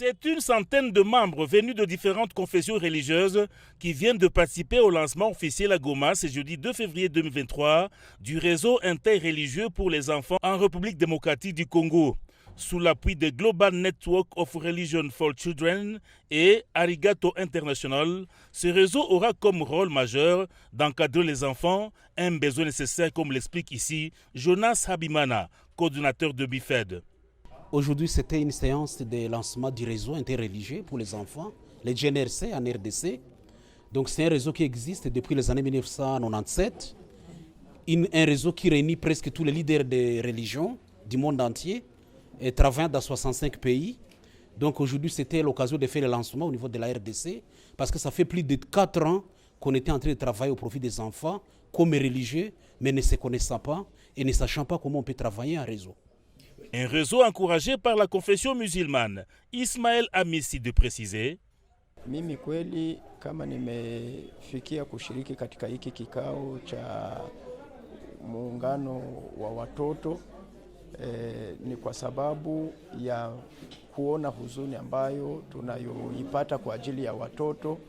C'est une centaine de membres venus de différentes confessions religieuses qui viennent de participer au lancement officiel à Goma ce jeudi 2 février 2023 du réseau interreligieux pour les enfants en République démocratique du Congo. Sous l'appui de Global Network of Religion for Children et Arigato International, ce réseau aura comme rôle majeur d'encadrer les enfants, un besoin nécessaire comme l'explique ici Jonas Habimana, coordinateur de BIFED. Aujourd'hui, c'était une séance de lancement du réseau interreligieux pour les enfants, les GNRC en RDC. Donc c'est un réseau qui existe depuis les années 1997, un réseau qui réunit presque tous les leaders des religions du monde entier et travaillant dans 65 pays. Donc aujourd'hui, c'était l'occasion de faire le lancement au niveau de la RDC parce que ça fait plus de 4 ans qu'on était en train de travailler au profit des enfants comme religieux, mais ne se connaissant pas et ne sachant pas comment on peut travailler en réseau. Un réseau encouragé par la confession musulmane. Ismaël Amissi de préciser. Mimi kweli kama nimefikia kushiriki katika hiki kikao cha muungano wa watoto ni kwa sababu ya kuona huzuni ambayo tunayoipata kwa ajili ya watoto,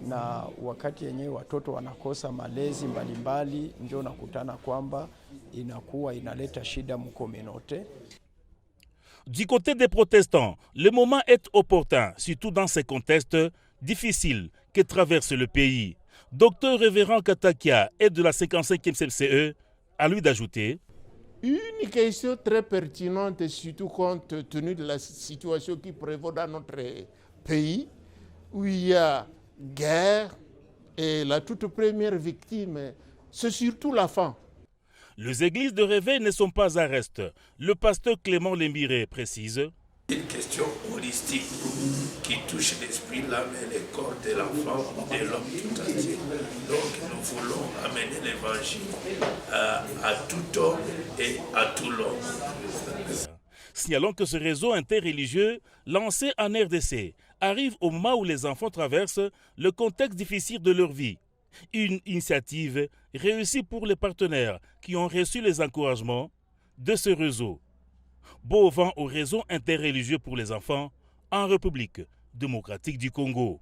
na wakati yenyewe watoto wanakosa malezi mbalimbali, ndio nakutana kwamba inakuwa inaleta shida mkominote. Du côté des protestants, le moment est opportun, surtout dans ces contextes difficiles que traverse le pays. Docteur Révérend Katakia est de la 55e CFCE, à lui d'ajouter. Une question très pertinente, surtout compte tenu de la situation qui prévaut dans notre pays, où il y a guerre et la toute première victime, c'est surtout l'enfant. Les églises de réveil ne sont pas à reste. Le pasteur Clément Lembiré précise. Une question holistique qui touche l'esprit, l'âme et le corps de l'enfant, de l'homme tout entier. Donc nous voulons amener l'évangile à tout homme et à tout l'homme. Signalons que ce réseau interreligieux, lancé en RDC, arrive au moment où les enfants traversent le contexte difficile de leur vie. Une initiative réussie pour les partenaires qui ont reçu les encouragements de ce réseau. Beau vent au réseau interreligieux pour les enfants en République démocratique du Congo.